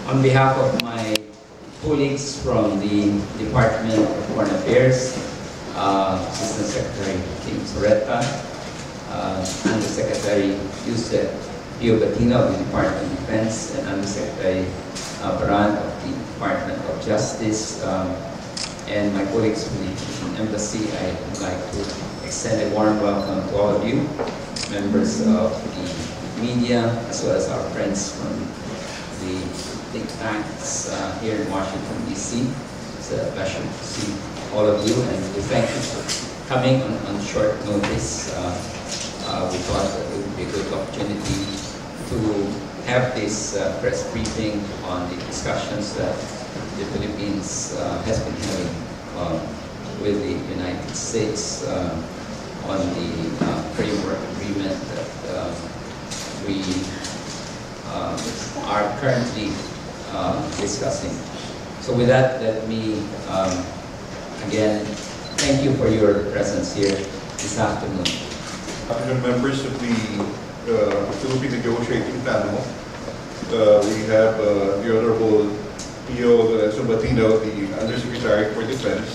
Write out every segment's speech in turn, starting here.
On behalf of my colleagues from the Department of Foreign Affairs, Assistant Secretary Tim Soreta, Undersecretary Yusef Batino of the Department of Defense, and Undersecretary Baran of the Department of Justice, and my colleagues from the Embassy. I would like to extend a warm welcome to all of you, members of the media, as well as our friends from the think tanks here in Washington, D.C. It's a pleasure to see all of you, and we thank you for coming on short notice. We thought that it would be a good opportunity to have this press briefing on the discussions that the Philippines has been having with the United States on the framework agreement that we are currently discussing. So with that, let me again thank you for your presence here this afternoon. Afternoon, members of the Philippine negotiating panel. We have the Honorable Pio Batino, the Undersecretary for Defense.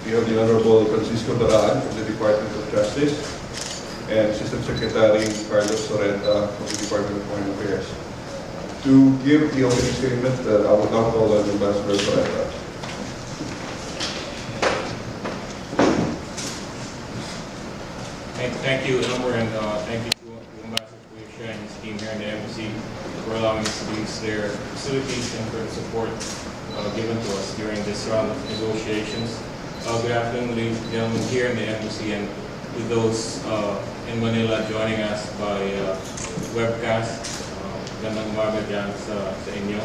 We have the Honorable Francisco Baran from the Department of Justice, and Assistant Secretary Carlos Soreta from the Department of Foreign Affairs. To give the opening statement, I will now call on Ambassador Soreta. Thank you, Elmer, and thank you to Ambassador Felicia and his team here in the embassy for allowing us to use their facilities and for the support given to us during this round of negotiations. Good afternoon, ladies and gentlemen, here in the embassy, and to those in Manila joining us by webcast. Gandang umaga dyan sa inyo.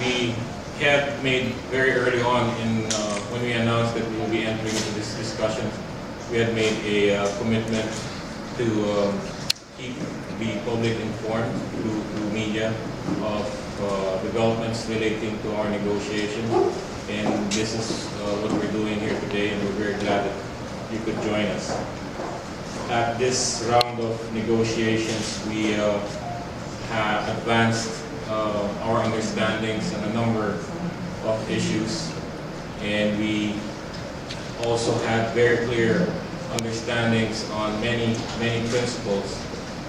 We had made very early on when we announced that we will be entering into this discussion, we had made a commitment to keep the public informed through media of developments relating to our negotiations. And this is what we're doing here today, and we're very glad that you could join us. At this round of negotiations, we have advanced our understandings on a number of issues, and we also had very clear understandings on many principles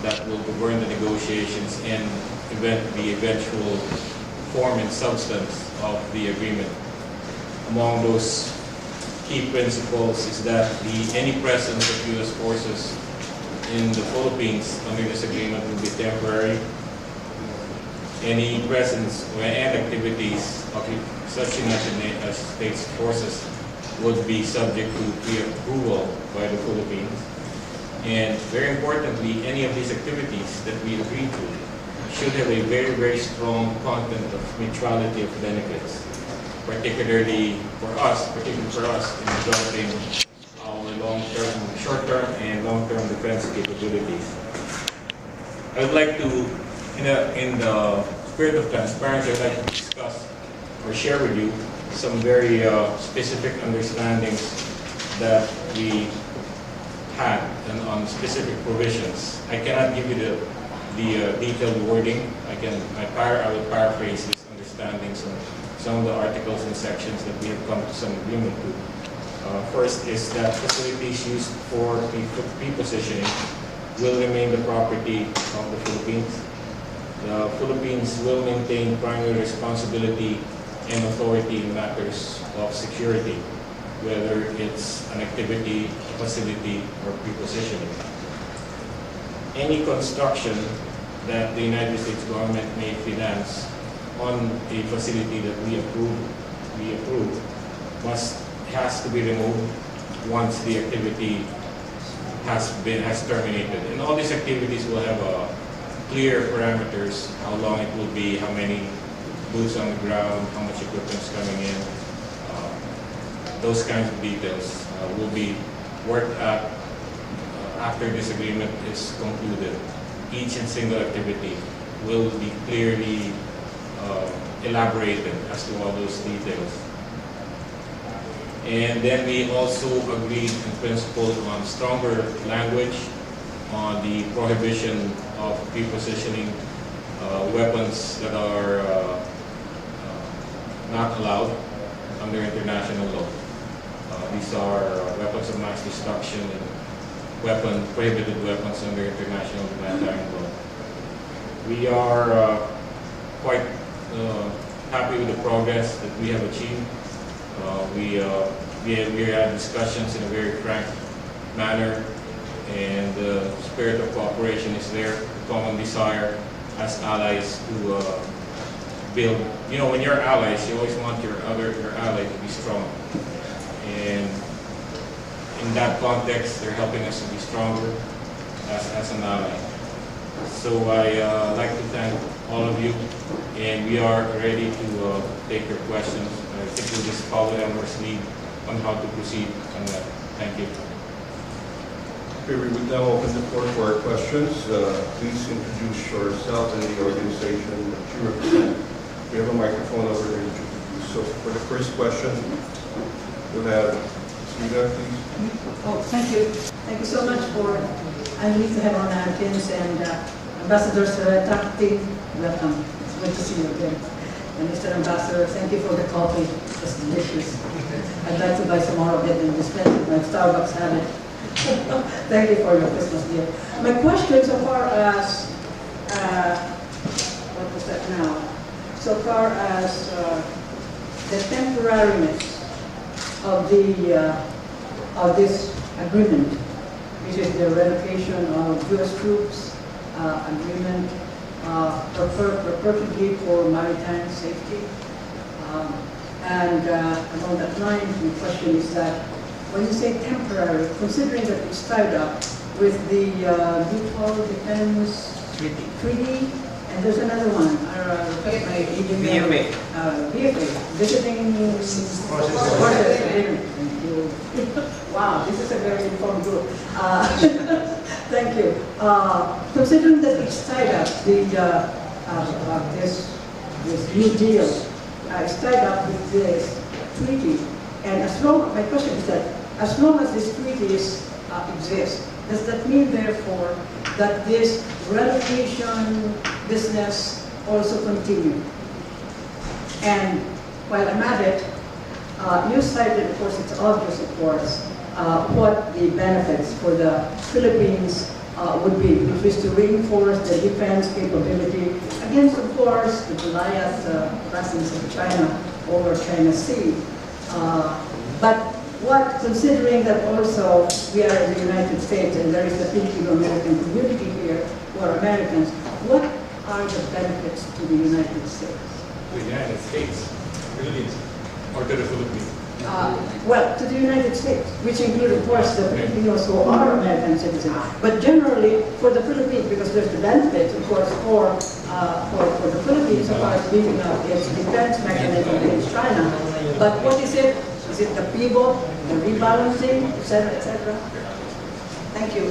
that will govern the negotiations and the eventual form and substance of the agreement. Among those key principles is that any presence of U.S. forces in the Philippines under this agreement will be temporary. Any presence and activities of such United States forces would be subject to pre-approval by the Philippines. And very importantly, any of these activities that we agree to should have a very strong content of mutuality of benefits, particularly for us in developing our short-term and long-term defense capabilities. I would like to, in the spirit of transparency, I'd like to discuss or share with you some very specific understandings that we had on specific provisions. I cannot give you the detailed wording. I will paraphrase these understandings on some of the articles and sections that we have come to some agreement to. First is that facilities used for pre-positioning will remain the property of the Philippines. The Philippines will maintain primary responsibility and authority in matters of security, whether it's an activity, a facility, or pre-positioning. Any construction that the United States government may finance on a facility that we approve has to be removed once the activity has terminated. And all these activities will have clear parameters: how long it will be, how many boots on the ground, how much equipment is coming in. Those kinds of details will be worked at after this agreement is concluded. Each and single activity will be clearly elaborated as to all those details. And then we also agreed in principle on stronger language on the prohibition of pre-positioning weapons that are not allowed under international law. These are weapons of mass destruction and prohibited weapons under international humanitarian law. We are quite happy with the progress that we have achieved. We had discussions in a very frank manner, and the spirit of cooperation is there, the common desire as allies to build. You know, when you're allies, you always want your ally to be strong. And in that context, they're helping us to be stronger as an ally. So I like to thank all of you, and we are ready to take your questions. I think we'll just follow Elmer's lead on how to proceed on that. Thank you. Okay, we would now open the floor for our questions. Please introduce yourself and the organization that you represent. We have a microphone over there that you can use. So for the first question, we'll have Srida, please. Oh, thank you. Thank you so much for, I'm pleased to have on Atkins and Ambassador Takti. Welcome. It's good to see you again. And Mr. Ambassador, thank you for the coffee. It's delicious. I'd like to buy some more of it and dispense it. My Starbucks habit. Thank you for your Christmas gift. My question so far as, what was that now? So far as the temporariness of this agreement, which is the relocation of U.S. troops agreement, purportedly for maritime safety. And along that line, the question is that when you say temporary, considering that it's tied up with the mutual defense treaty, and there's another one, VFA. VFA, visiting forces agreement. Wow, this is a very informed group. Thank you. Considering that it's tied up, this new deal, it's tied up with this treaty, and my question is that as long as this treaty exists, does that mean therefore that this relocation business also continue? And while I'm at it, you cited, of course, it's obvious, of course, what the benefits for the Philippines would be, which is to reinforce the defense capability against, of course, the Goliath presence of China over China Sea. But considering that also we are in the United States and there is a Filipino-American community here who are Americans, what are the benefits to the United States? The United States, Philippines, or to the Philippines? Well, to the United States, which include, of course, the Filipinos who are American citizens. But generally, for the Philippines, because there's the benefits, of course, for the Philippines, as far as being its defense mechanism against China. But what is it? Is it the pivot, the rebalancing, et cetera, et cetera? Thank you.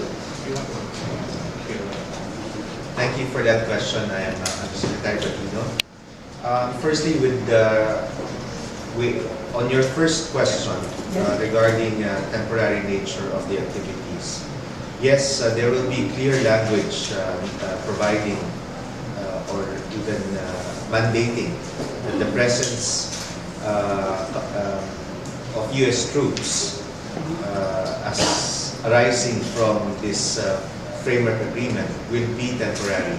Thank you for that question. I am Secretary Patino. Firstly, on your first question regarding temporary nature of the activities, yes, there will be clear language providing or even mandating the presence of U.S. troops as arising from this framework agreement will be temporary.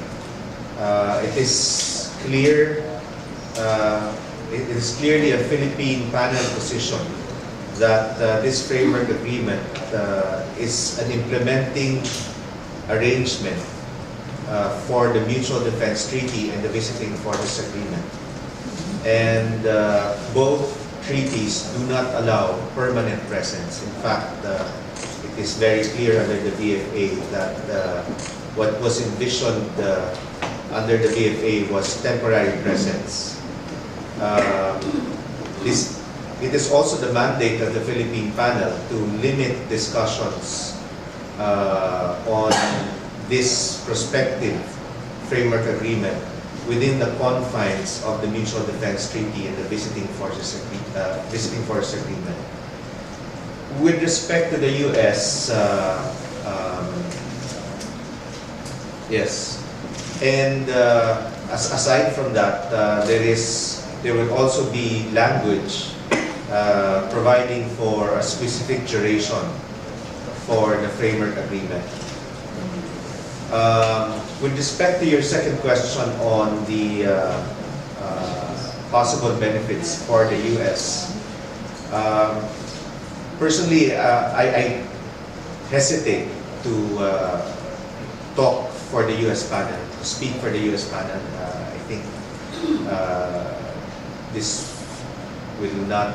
It is clear. It is clearly a Philippine panel position that this framework agreement is an implementing arrangement for the Mutual Defense Treaty and the Visiting Forces Agreement. And both treaties do not allow permanent presence. In fact, it is very clear under the BFA that what was envisioned under the BFA was temporary presence. It is also the mandate of the Philippine panel to limit discussions on this prospective framework agreement within the confines of the Mutual Defense Treaty and the Visiting Forces Agreement. With respect to the U.S., yes, And aside from that, there will also be language providing for a specific duration for the framework agreement. With respect to your second question on the possible benefits for the U.S., personally, I hesitate to talk for the U.S. panel, to speak for the U.S. panel. I think this will not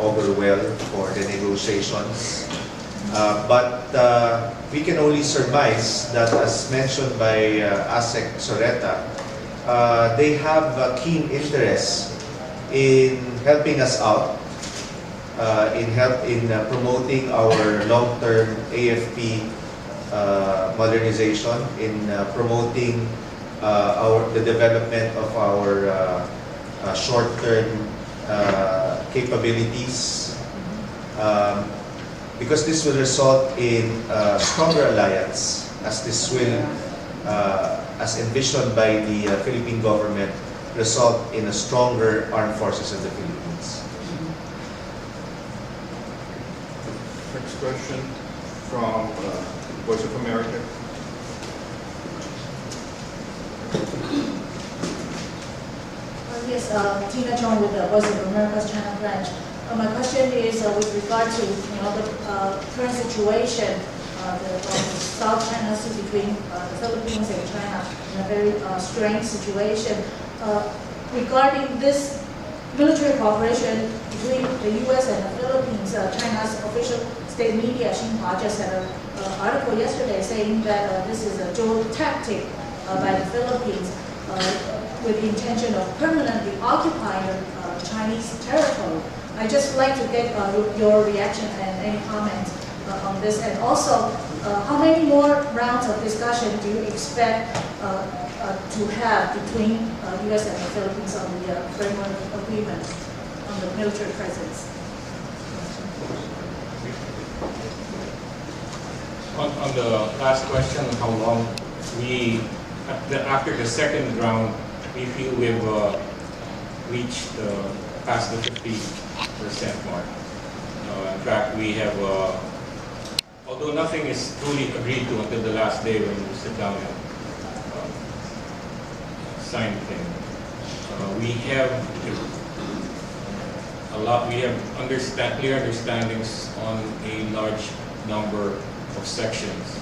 augur well for the negotiations. But we can only surmise that, as mentioned by ASEC Soreta, they have a keen interest in helping us out, in promoting our long-term AFP modernization, in promoting the development of our short-term capabilities, because this will result in a stronger alliance, as this will, as envisioned by the Philippine government, result in a stronger armed forces of the Philippines. Next question from Voice of America. Yes, Tina Chong with the Voice of America's China branch. My question is with regard to the current situation of the South China Sea between the Philippines and China, in a very strained situation. Regarding this military cooperation between the U.S. and the Philippines, China's official state media, Xinhua, just had an article yesterday saying that this is a dual tactic by the Philippines with the intention of permanently occupying Chinese territory. I'd just like to get your reaction and any comments on this. And also, how many more rounds of discussion do you expect to have between U.S. and the Philippines on the framework agreement on the military presence? On the last question, how long after the second round, we feel we've reached past the 50% mark. In fact, we have, although nothing is truly agreed to until the last day when we sit down and sign the thing, we have a lot. We have clear understandings on a large number of sections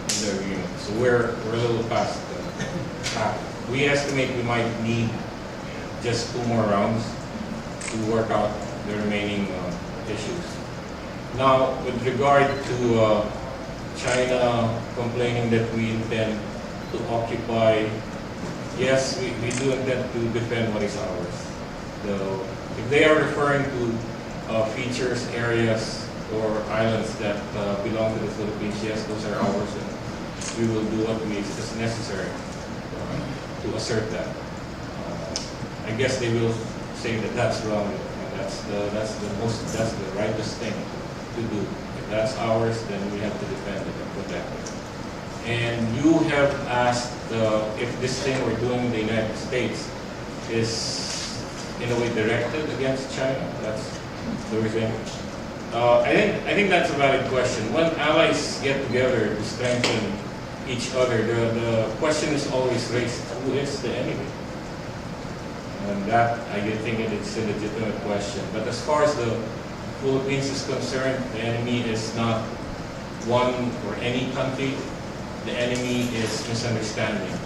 in the agreement. So we're a little past half. We estimate we might need just 2 more rounds to work out the remaining issues. Now, with regard to China complaining that we intend to occupy, yes, we do intend to defend what is ours. If they are referring to features, areas, or islands that belong to the Philippines, yes, those are ours, and we will do what is necessary to assert that. I guess they will say that that's wrong, and that's the rightest thing to do. If that's ours, then we have to defend it and protect it. And you have asked if this thing we're doing in the United States is in a way directed against China. That's the reason. I think that's a valid question. When allies get together to strengthen each other, the question is always raised: who is the enemy? And that, I think it's a legitimate question. But as far as the Philippines is concerned, the enemy is not one or any country. The enemy is misunderstanding.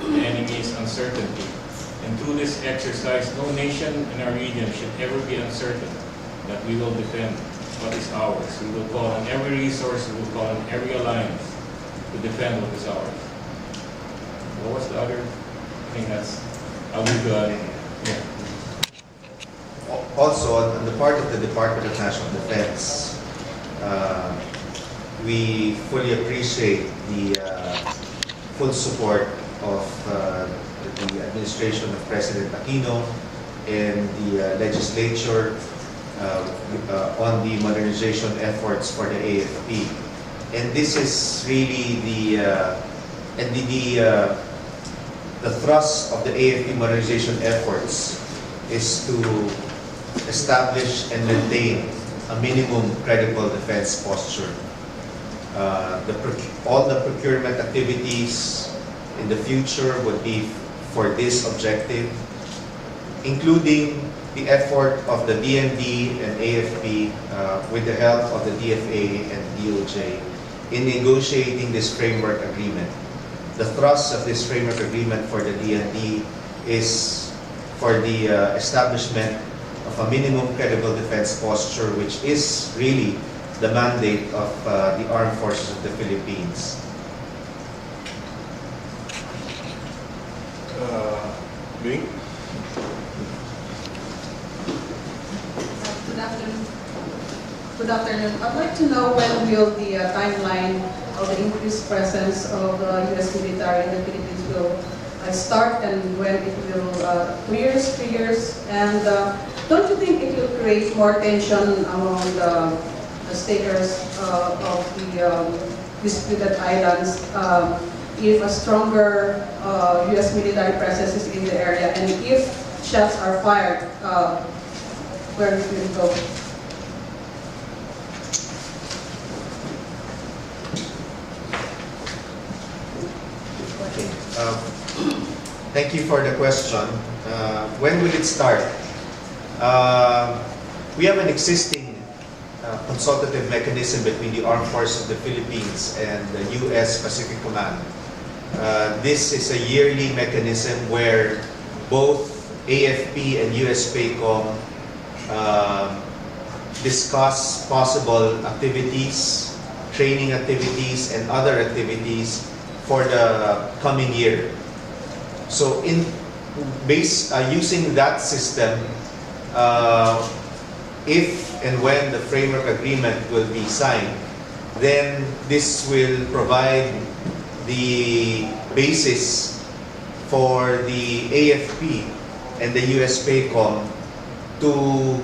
The enemy is uncertainty. And through this exercise, no nation in our region should ever be uncertain that we will defend what is ours. We will call on every resource, we will call on every alliance to defend what is ours. What was the other? I think that's how we got it. Yeah. Also, on the part of the Department of National Defense, we fully appreciate the full support of the administration of President Aquino and the legislature on the modernization efforts for the AFP. And this is really the thrust of the AFP modernization efforts is to establish and maintain a minimum credible defense posture. All the procurement activities in the future would be for this objective, including the effort of the DND and AFP with the help of the DFA and DOJ in negotiating this framework agreement. The thrust of this framework agreement for the DND is for the establishment of a minimum credible defense posture, which is really the mandate of the Armed Forces of the Philippines. Bing? Good afternoon. Good afternoon. I'd like to know when will the timeline of the increased presence of the U.S. military in the Philippines will start, and when it will, 2 years, 3 years, and don't you think it will create more tension among the staters of the disputed islands if a stronger U.S. military presence is in the area, and if shots are fired, where it will go? Thank you for the question. When will it start? We have an existing consultative mechanism between the Armed Forces of the Philippines and the U.S. Pacific Command. This is a yearly mechanism where both AFP and US PACOM discuss possible activities, training activities, and other activities for the coming year. So using that system, if and when the framework agreement will be signed, then this will provide the basis for the AFP and the US PACOM to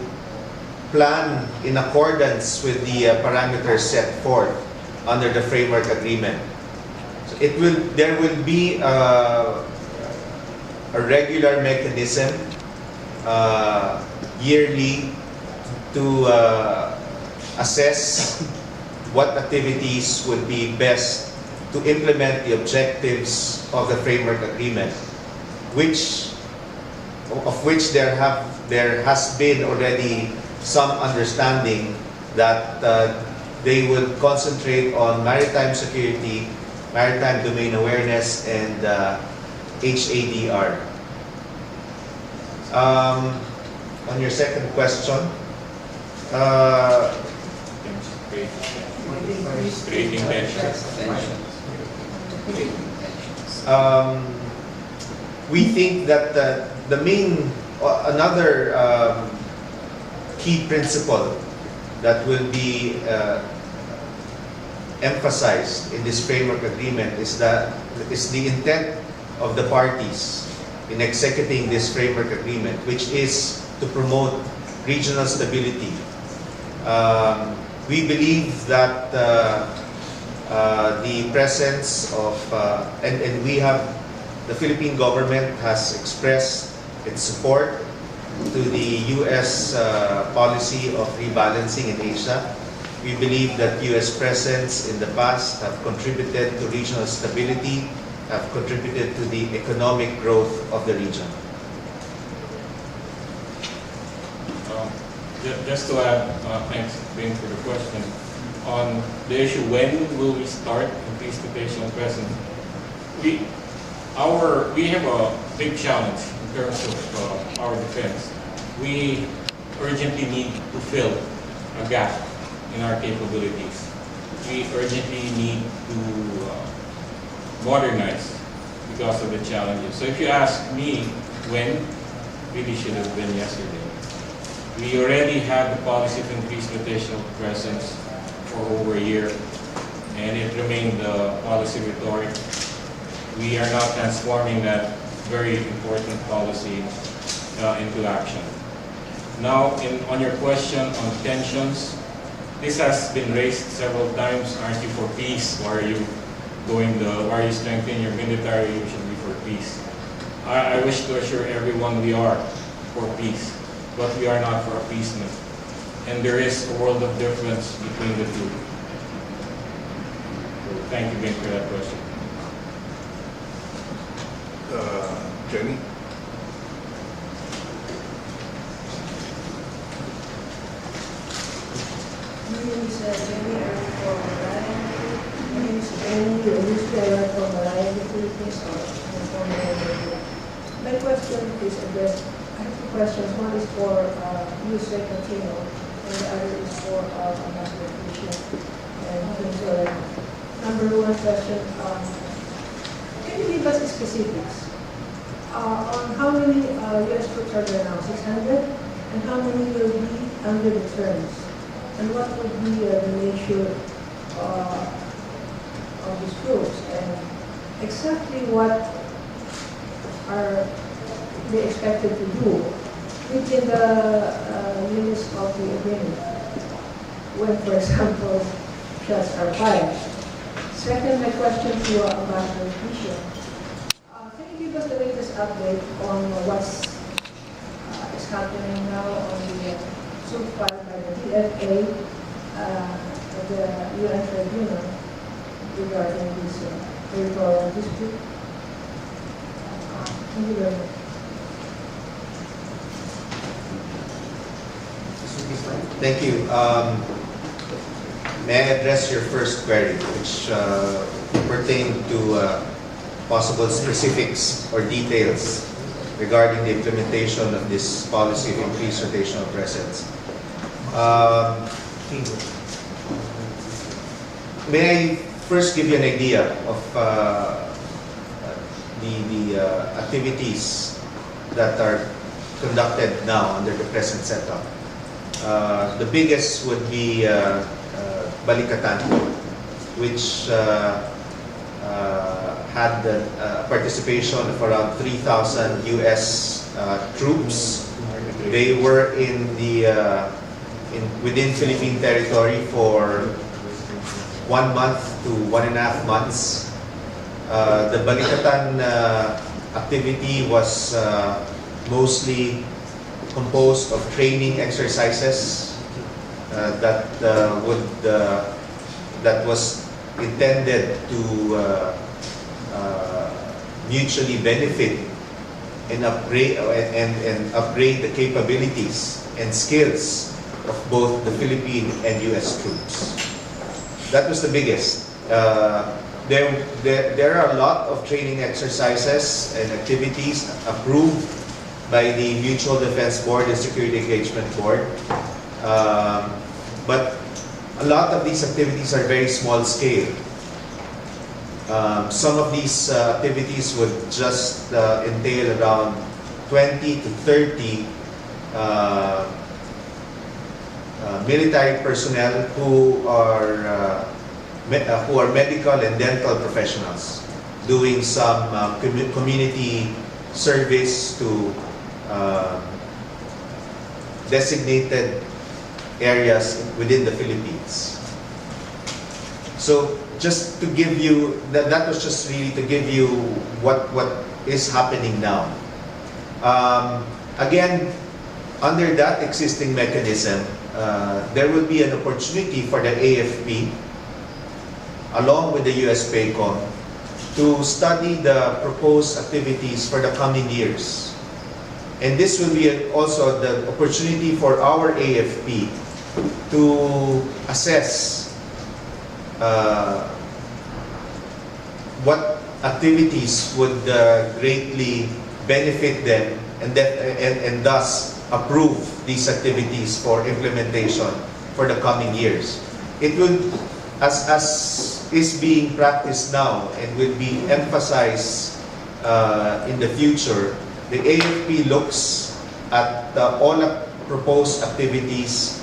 plan in accordance with the parameters set forth under the framework agreement. So there will be a regular mechanism yearly to assess what activities would be best to implement the objectives of the framework agreement, of which there has been already some understanding that they would concentrate on maritime security, maritime domain awareness, and HADR. On your second question, Creating tensions. We think that another key principle that will be emphasized in this framework agreement is the intent of the parties in executing this framework agreement, which is to promote regional stability. We believe that the presence of the Philippine government has expressed its support to the U.S. policy of rebalancing in Asia. We believe that U.S. presence in the past have contributed to regional stability, have contributed to the economic growth of the region. Just to add, thanks Ben for the question. On the issue, when will we start increased rotational presence? We have a big challenge in terms of our defense. We urgently need to fill a gap in our capabilities. We urgently need to modernize because of the challenges. So if you ask me when, really should have been yesterday. We already have the policy to increase rotational presence for over a year, and it remained the policy rhetoric. We are now transforming that very important policy into action. Now, on your question on tensions, this has been raised several times. Aren't you for peace? Why are you strengthening your military? You should be for peace. I wish to assure everyone we are for peace, but we are not for appeasement. And there is a world of difference between the two. Thank you again for that question. Jenny? My name is Jenny for Mariah. My name is Jenny, a newspaper for Mariah, the Philippines, or for Mariah. My question is addressed, I have two questions. One is for U.S. Catino, and the other is for Ambassador Fisher and Venezuela. Number one question, can you give us specifics on how many U.S. troops are there now? 600? And how many will be under the terms? And what would be the nature of these troops? And exactly what are they expected to do within the limits of the agreement? When, for example, shots are fired. Second, my question to Ambassador Fisher. Can you give us the latest update on what's is happening now on the suit filed by the DFA at the UN Tribunal regarding this territorial dispute? Thank you very much. Thank you. May I address your first query, which pertained to possible specifics or details regarding the implementation of this policy of increased rotational presence. May I first give you an idea of the activities that are conducted now under the present setup. The biggest would be Balikatan, which had a participation of around 3,000 U.S. troops. They were within Philippine territory for 1 month to 1.5 months. The Balikatan activity was mostly composed of training exercises that was intended to mutually benefit and upgrade the capabilities and skills of both the Philippine and U.S. troops. That was the biggest. There are a lot of training exercises and activities approved by the Mutual Defense Board and Security Engagement Board. But a lot of these activities are very small scale. Some of these activities would just entail around 20 to 30 military personnel who are medical and dental professionals doing some community service to designated areas within the Philippines. So just to give you, that was just really to give you what is happening now. Again, under that existing mechanism, there will be an opportunity for the AFP, along with the US PACOM, to study the proposed activities for the coming years. And this will be also the opportunity for our AFP to assess what activities would greatly benefit them and thus approve these activities for implementation for the coming years. It will, as is being practiced now and will be emphasized in the future, the AFP looks at all proposed activities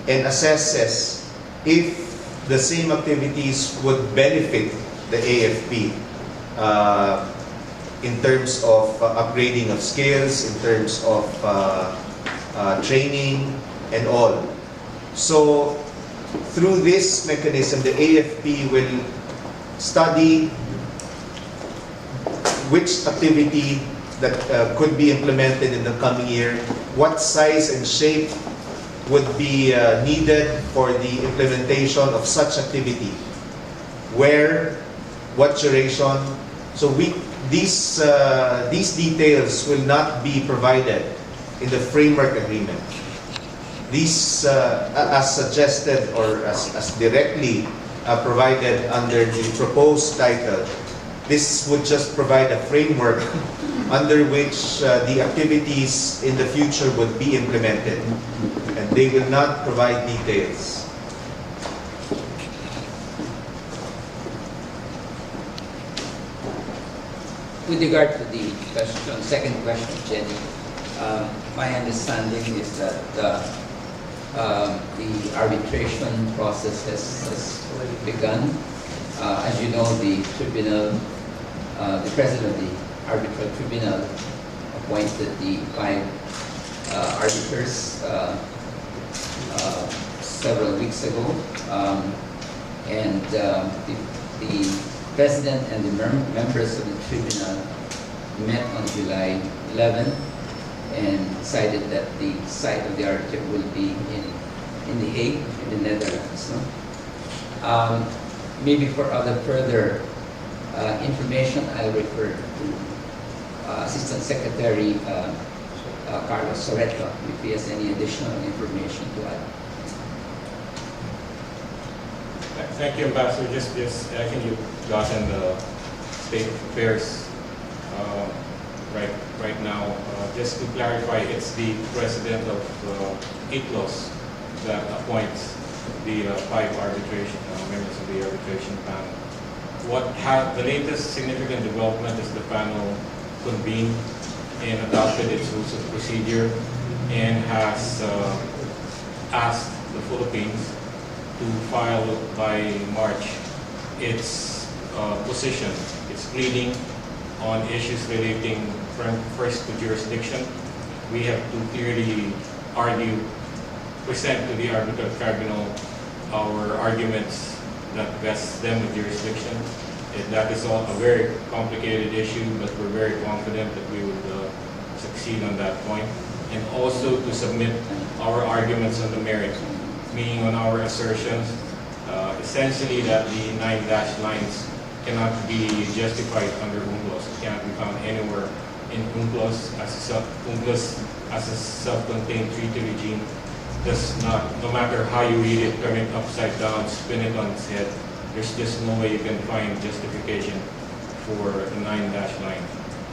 and assesses if the same activities would benefit the AFP in terms of upgrading of skills, in terms of training and all. So through this mechanism, the AFP will study which activity that could be implemented in the coming year? What size and shape would be needed for the implementation of such activity? Where? What duration? So these details will not be provided in the framework agreement. These, as suggested or as directly provided under the proposed title, this would just provide a framework under which the activities in the future would be implemented, and they will not provide details. With regard to the question, second question, Jenny, my understanding is that the arbitration process has already begun. As you know, the tribunal, the president of the arbitral tribunal appointed the 5 arbiters several weeks ago, and the president and the members of the tribunal met on July 11 and decided that the site of the arbiter will be in The Hague, in the Netherlands. No? Maybe for other further information, I'll refer to Assistant Secretary Carlos Soreto if he has any additional information to add. Thank you, Ambassador. Just I think you've gotten the state of affairs right now. Just to clarify, it's the president of ITLOS that appoints the 5 arbitration members of the arbitration panel. The latest significant development is the panel convened and adopted its rules of procedure and has asked the Philippines to file by March its position, its pleading on issues relating first to jurisdiction. We have to clearly present to the arbitral tribunal our arguments that vest them with jurisdiction. That is all a very complicated issue, but we're very confident that we would succeed on that point. And also to submit our arguments on the merit, meaning on our assertions, essentially that the 9 dashed lines cannot be justified under UNCLOS. It cannot be found anywhere in UNCLOS as a self-contained treaty regime. Does not, no matter how you read it, turn it upside down, spin it on its head, there's just no way you can find justification for the 9 dash line.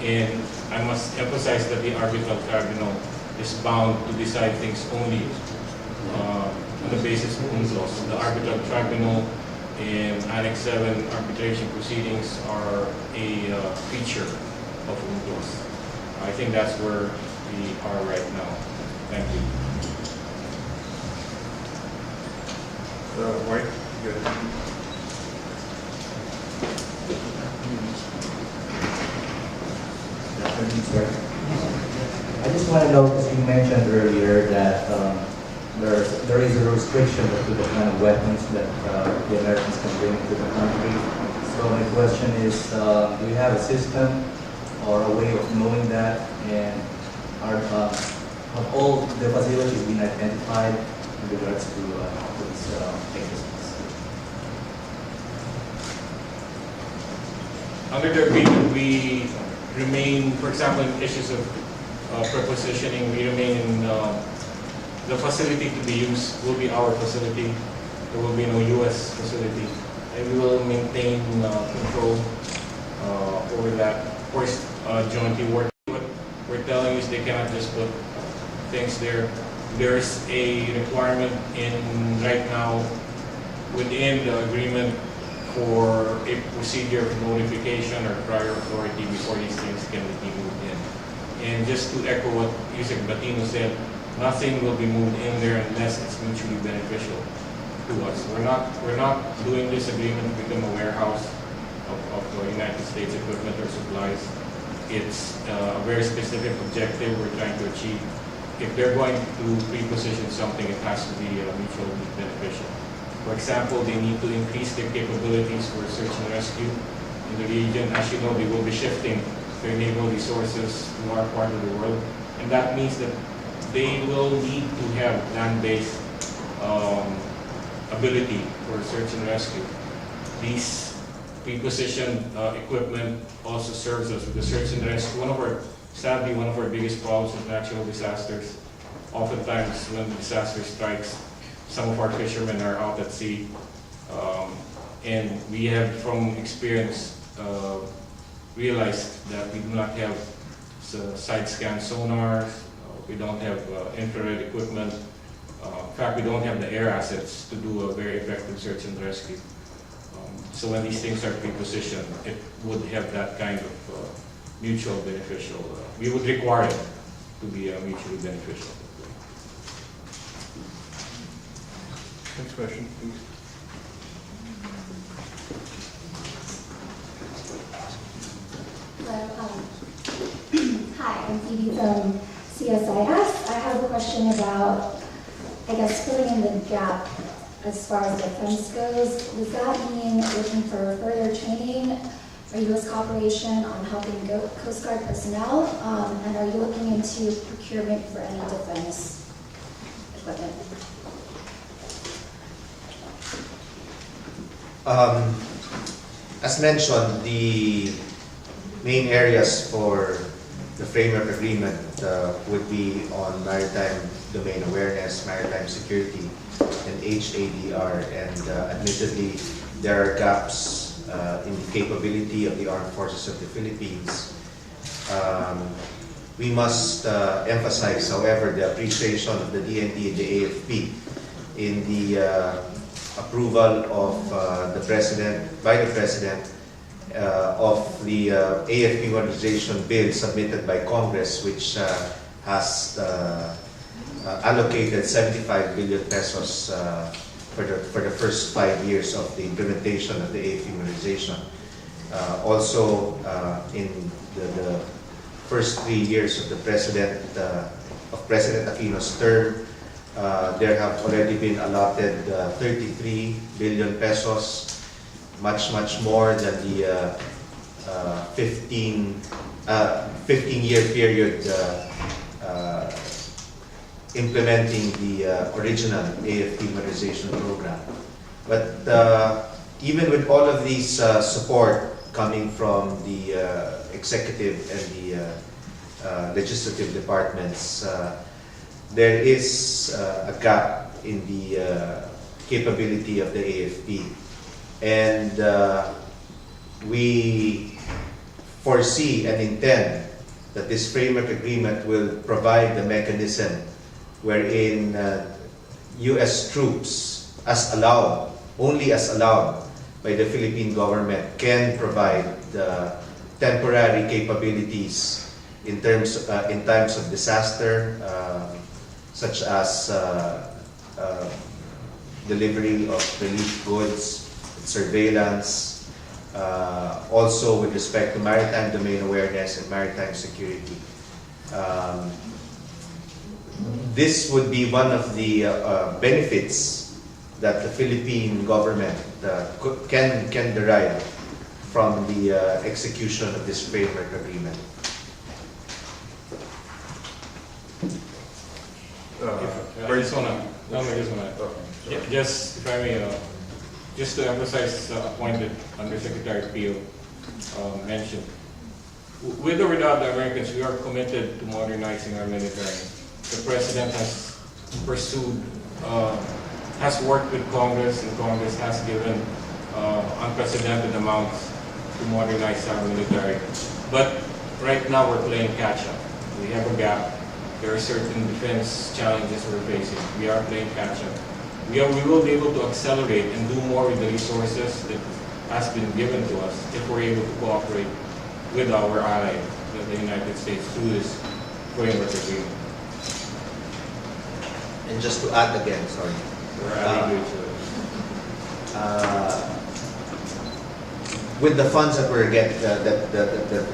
And I must emphasize that the arbitral tribunal is bound to decide things only on the basis of UNCLOS. The arbitral tribunal in Annex 7 arbitration proceedings are a feature of UNCLOS. I think that's where we are right now. Thank you. White, good. I just want to know, because you mentioned earlier that there is a restriction to the kind of weapons that the Americans can bring to the country. So my question is, do you have a system or a way of knowing that? And have all the facilities been identified in regards to these cases? Under the agreement, we remain, for example, in issues of prepositioning, we remain in the facility to be used will be our facility. There will be no U.S. facility. And we will maintain control over that. Of course, jointly working. What we're telling you is they cannot just put things there. There's a requirement right now within the agreement for a procedure of notification or prior authority before these things can be moved in. And just to echo what Yusek Batino said, nothing will be moved in there unless it's mutually beneficial to us. We're not doing this agreement to become a warehouse of United States equipment or supplies. It's a very specific objective we're trying to achieve. If they're going to pre-position something, it has to be mutually beneficial. For example, they need to increase their capabilities for search and rescue in the region. As you know, they will be shifting their naval resources to our part of the world. And that means that they will need to have land-based ability for search and rescue. These pre-positioned equipment also serves us with the search and rescue. Sadly, one of our biggest problems is natural disasters. Oftentimes, when the disaster strikes, some of our fishermen are out at sea, and we have, from experience, realized that we do not have side scan sonars, we don't have infrared equipment. In fact, we don't have the air assets to do a very effective search and rescue. So when these things are pre-positioned, it would have that kind of mutual beneficial. We would require it to be mutually beneficial. Next question, please. Hello. Hi, I'm Phoebe from CSIS. I have a question about, I guess, filling in the gap as far as defense goes. Does that mean looking for further training or U.S. cooperation on helping Coast Guard personnel? And are you looking into procurement for any defense equipment? As mentioned, the main areas for the framework agreement would be on maritime domain awareness, maritime security, and HADR. And admittedly, there are gaps in the capability of the armed forces of the Philippines. We must emphasize, however, the appreciation of the DND and the AFP in the approval of the President, by the President, of the AFP modernization bill submitted by Congress, which has allocated 75 billion pesos for the first 5 years of the implementation of the AFP modernization. Also, in the first 3 years of the President Aquino's term, there have already been allotted 33 billion pesos, much more than the 15-year period implementing the original AFP modernization program. But even with all of these support coming from the executive and the legislative departments, there is a gap in the capability of the AFP. And we foresee and intend that this framework agreement will provide the mechanism wherein U.S. troops, only as allowed by the Philippine government, can provide temporary capabilities in times of disaster, such as delivery of relief goods, surveillance, also with respect to maritime domain awareness and maritime security. This would be one of the benefits that the Philippine government can derive from the execution of this framework agreement. Just if I may, just to emphasize a point that Undersecretary Pio mentioned. With or without the Americans, we are committed to modernizing our military. The President has pursued, has worked with Congress, and Congress has given unprecedented amounts to modernize our military. But right now we're playing catch up. We have a gap. There are certain defense challenges we're facing. We are playing catch up. We will be able to accelerate and do more with the resources that has been given to us if we're able to cooperate with our ally, the United States, through this framework agreement. And just to add again, sorry. We're adding to it. With the funds that that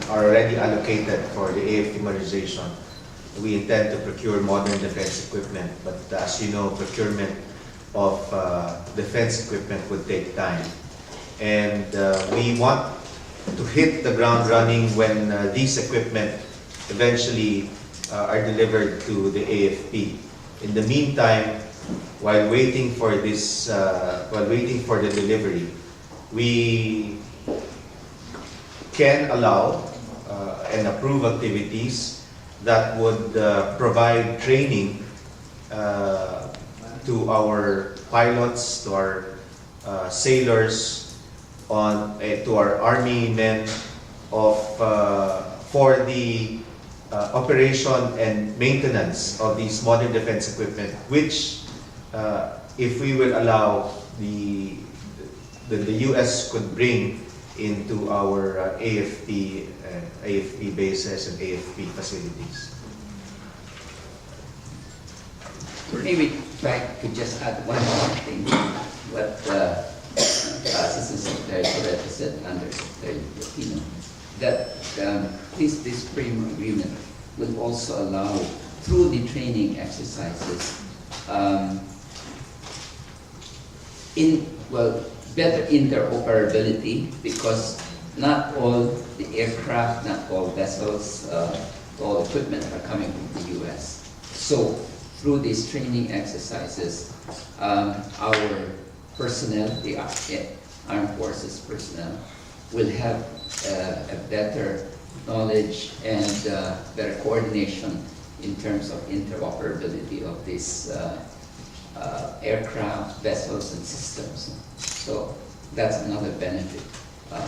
are already allocated for the AFP modernization, we intend to procure modern defense equipment. But as you know, procurement of defense equipment would take time. And we want to hit the ground running when these equipment eventually are delivered to the AFP. In the meantime, while waiting for this, while waiting for the delivery, we can allow and approve activities that would provide training to our pilots, to our sailors, to our army men for the operation and maintenance of these modern defense equipment, which if we will allow, the U.S. could bring into our AFP bases and AFP facilities. Maybe if I could just add one more thing to what Assistant Secretary Coretta said under Secretary Aquino, that this framework agreement will also allow, through the training exercises, better interoperability, because not all the aircraft, not all vessels, all equipment are coming from the U.S. So through these training exercises, our personnel, the armed forces personnel, will have a better knowledge and better coordination in terms of interoperability of these aircraft, vessels, and systems. So that's another benefit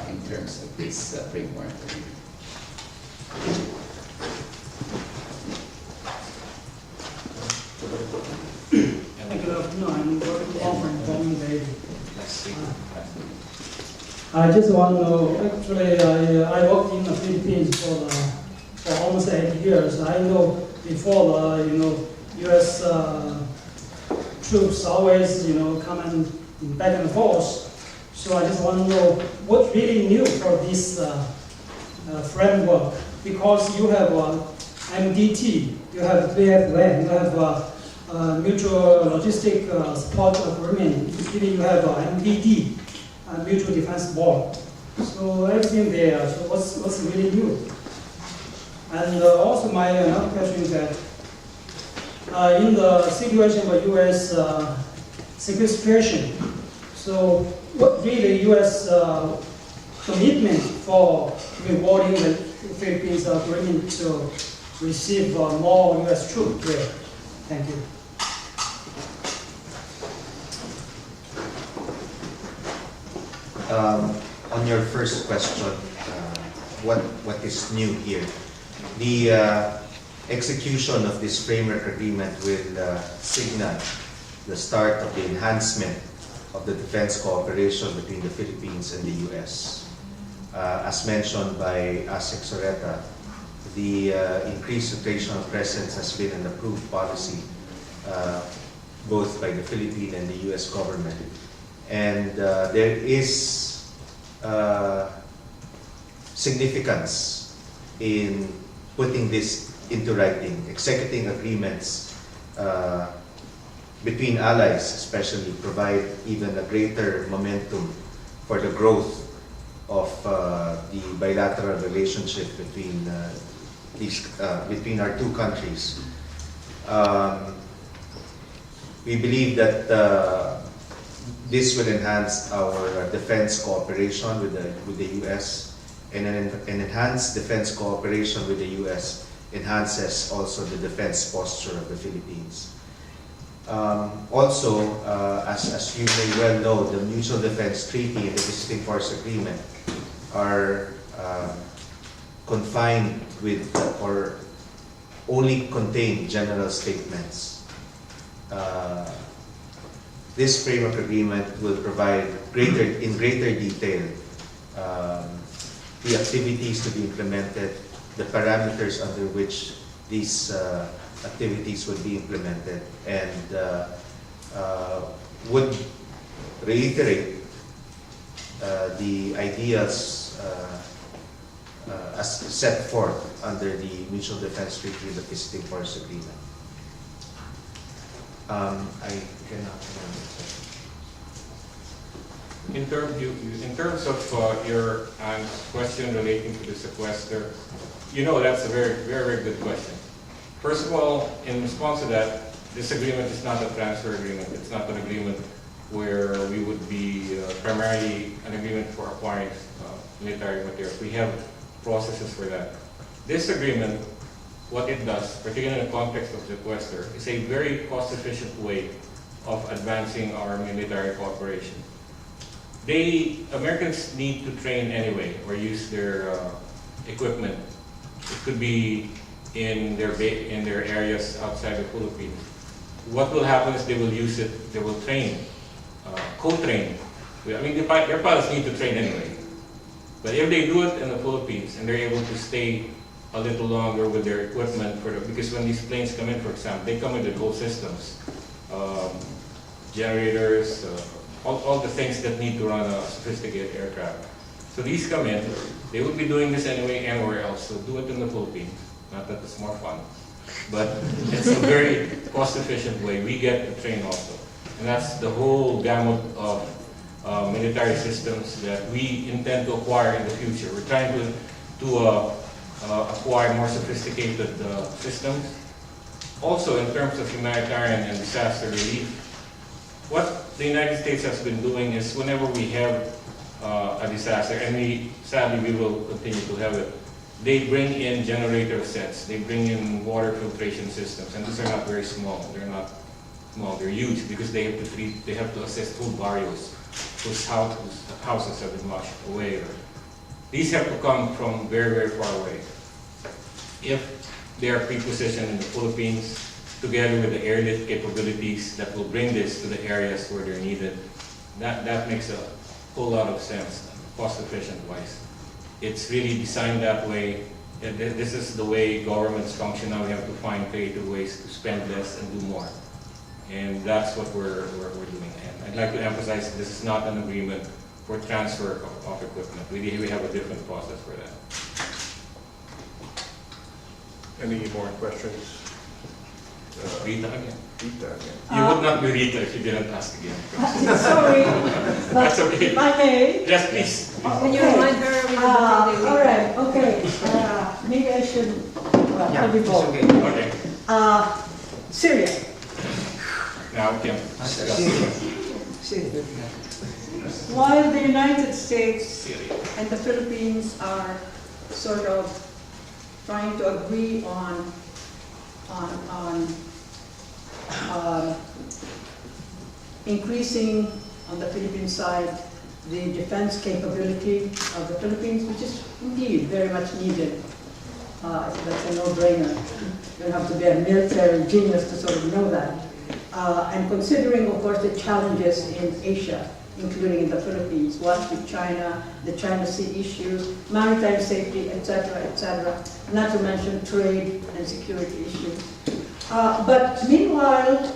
in terms of this framework agreement. Good afternoon. I'm from Baby. I just want to know, actually, I worked in the Philippines for almost 8 years. I know before U.S. troops always, come and back and forth. So I just want to know what's really new for this framework, because you have MDT, you have BFLN, you have mutual logistic support agreement, even you have MPD, Mutual Defense Board. So everything there, so what's really new? And also my another question is that in the situation of U.S. sequestration, so what really U.S. commitment for rewarding the Philippines agreement to receive more U.S. troops there? Thank you. On your first question, what is new here? The execution of this framework agreement will signal the start of the enhancement of the defense cooperation between the Philippines and the U.S. As mentioned by ASEC Soreta, the increased rotational presence has been an approved policy both by the Philippine and the U.S. government. And there is significance in putting this into writing, executing agreements between allies, especially, provide even a greater momentum for the growth of the bilateral relationship between between our two countries. We believe that this will enhance our defense cooperation with the U.S., and an enhanced defense cooperation with the U.S. enhances also the defense posture of the Philippines. Also, as you may well know, the Mutual Defense Treaty and the Visiting Force Agreement are confined with or only contain general statements. This framework agreement will provide in greater detail the activities to be implemented, the parameters under which these activities would be implemented, and would reiterate the ideas as set forth under the Mutual Defense Treaty and the Visiting Force Agreement. I cannot remember. In terms of your question relating to the sequester, that's a very, very, very good question. First of all, in response to that, this agreement is not a transfer agreement. It's not an agreement where we would be primarily an agreement for acquiring military materials. We have processes for that. This agreement, what it does, particularly in the context of sequester, is a very cost-efficient way of advancing our military cooperation. Americans need to train anyway or use their equipment. It could be in their areas outside the Philippines. What will happen is they will use it, they will train, co-train. I mean, their pilots need to train anyway. But if they do it in the Philippines and they're able to stay a little longer with their equipment, because when these planes come in, for example, they come with the whole systems, generators, all the things that need to run a sophisticated aircraft. So these come in, they would be doing this anyway anywhere else, so do it in the Philippines. Not that it's more fun, but it's a very cost-efficient way. We get to train also. And that's the whole gamut of military systems that we intend to acquire in the future. We're trying to acquire more sophisticated systems. Also, in terms of humanitarian and disaster relief, what the United States has been doing is whenever we have a disaster, and sadly we will continue to have it, they bring in generator sets, they bring in water filtration systems, and these are not very small. They're not small, they're huge because they have to assist whole barrios whose houses have been washed away. These have to come from very, very far away. If they are pre-positioned in the Philippines, together with the airlift capabilities that will bring this to the areas where they're needed, that makes a whole lot of sense, cost-efficient wise. It's really designed that way. This is the way governments function now. We have to find creative ways to spend less and do more. And that's what we're doing. And I'd like to emphasize this is not an agreement for transfer of equipment. We have a different process for that. Any more questions? Rita again. Rita again. You would not be Rita if you didn't ask again. Sorry, That's but okay. if I may. Yes, please. Can you remind her with the All right, okay. Maybe I should, I'll be bold. Okay. Syria. Now we can discuss. While the United States Syria. and the Philippines are sort of trying to agree on increasing on the Philippine side the defense capability of the Philippines, which is indeed very much needed. That's a no-brainer. You don't have to be a military genius to sort of know that. And considering, of course, the challenges in Asia, including in the Philippines, what with China, the China Sea issues, maritime safety, etc., not to mention trade and security issues. But meanwhile,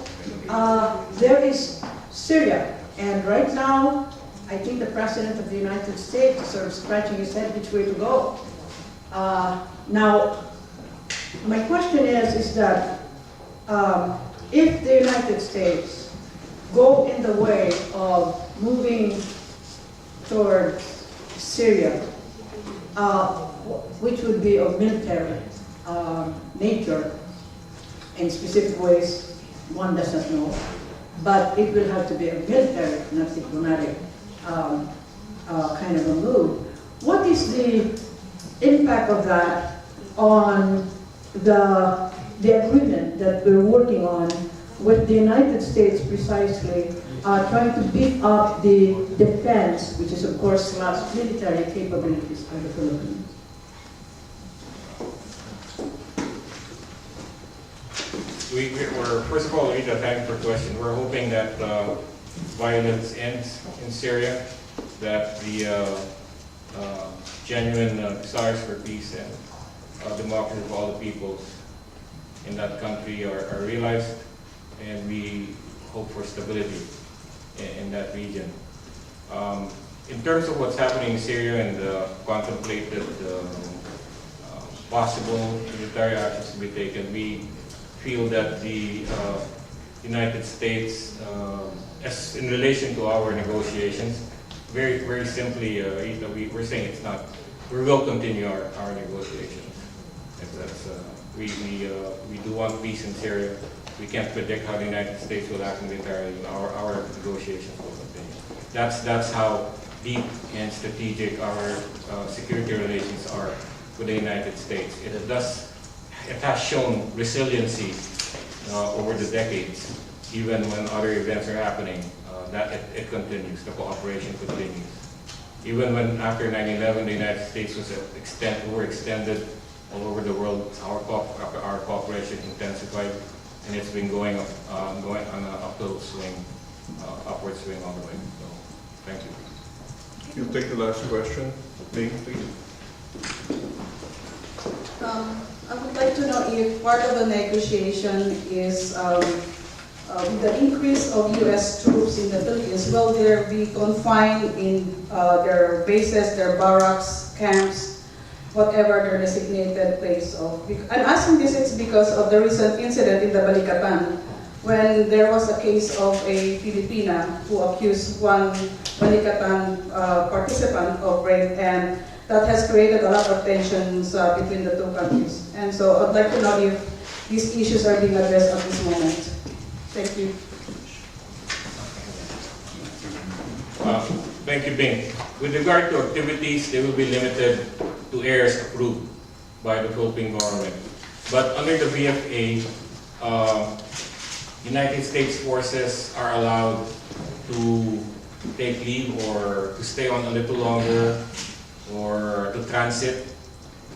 there is Syria, and right now, I think the President of the United States is sort of scratching his head which way to go. Now, my question is that if the United States go in the way of moving toward Syria, which would be of military nature in specific ways, one does not know, but it will have to be a military, not diplomatic kind of a move. What is the impact of that on the agreement that we're working on with the United States precisely trying to beef up the defense, which is of course military capabilities of the Philippines? We're first of all, Rita, thank you for the question. We're hoping that violence ends in Syria, that the genuine desires for peace and democracy of all the peoples in that country are realized, and we hope for stability in that region. In terms of what's happening in Syria and contemplated possible military actions to be taken, we feel that the United States, as in relation to our negotiations, very simply, we're saying it's not. We will continue our negotiations. We do want peace in Syria. We can't predict how the United States will act militarily. Our negotiations will continue. That's how deep and strategic our security relations are with the United States. It has shown resiliency over the decades, even when other events are happening. That it continues. The cooperation continues. Even when after 9/11, the United States was overextended all over the world, our cooperation intensified, and it's been going on an upward swing all the way. So, thank you. You'll take the last question. Ming, please. I would like to know if part of the negotiation is with the increase of U.S. troops in the Philippines, will there be confined in their bases, their barracks, camps, whatever their designated place of? I'm asking this it's because of the recent incident in the Balikatan, when there was a case of a Filipina who accused one Balikatan participant of rape, and that has created a lot of tensions between the two countries. And so I'd like to know if these issues are being addressed at this moment. Thank you. Thank you, Bing. With regard to activities, they will be limited to areas approved by the Philippine government. But under the VFA, United States forces are allowed to take leave or to stay on a little longer or to transit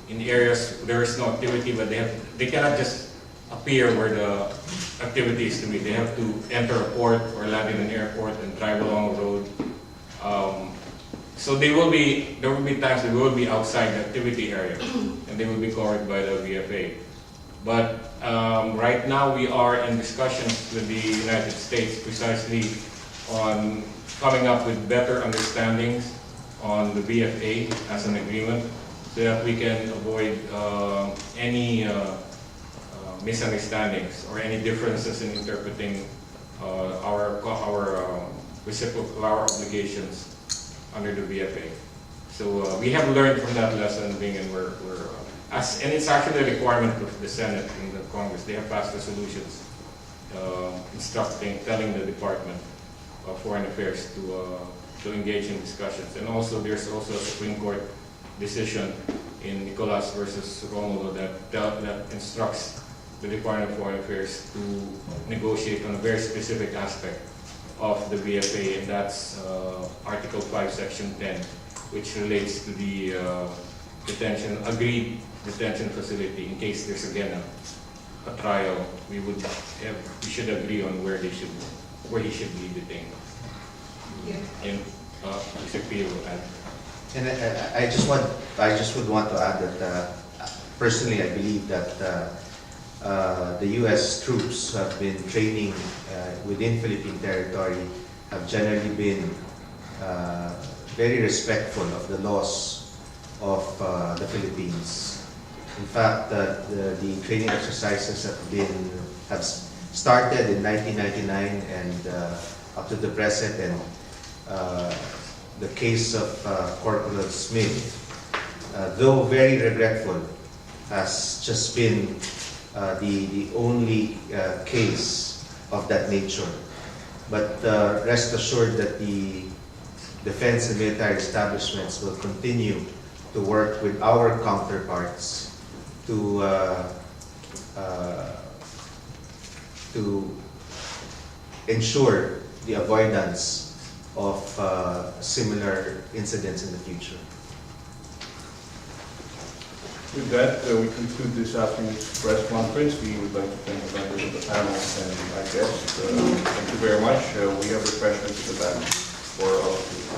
in areas where there is no activity, but they cannot just appear where the activity is to be. They have to enter a port or land in an airport and drive along a road. So there will be times they will be outside the activity area, and they will be covered by the VFA. But right now we are in discussions with the United States precisely on coming up with better understandings on the VFA as an agreement, so that we can avoid any misunderstandings or any differences in interpreting our reciprocal obligations under the VFA. So we have learned from that lesson, and and it's actually a requirement of the Senate and the Congress. They have passed resolutions telling the Department of Foreign Affairs to engage in discussions. And also there's also a Supreme Court decision in Nicolas versus Romulo that instructs the Department of Foreign Affairs to negotiate on a very specific aspect of the VFA, and that's Article 5, Section 10, which relates to the agreed detention facility. In case there's again a trial, we should agree on where he should be detained. Yeah. And Mr. Pio will add. And I just would want to add that personally, I believe that the U.S. troops who have been training within Philippine territory have generally been very respectful of the laws of the Philippines. In fact, the training exercises have started in 1999 and up to the present, and the case of Corporal Smith, though very regretful, has just been the only case of that nature. But rest assured that the defense and military establishments will continue to work with our counterparts to ensure the avoidance of similar incidents in the future. With that, we conclude this afternoon's press conference. We would like to thank the members of the panel and my guests. Thank you very much. We have refreshments at the back for all of you.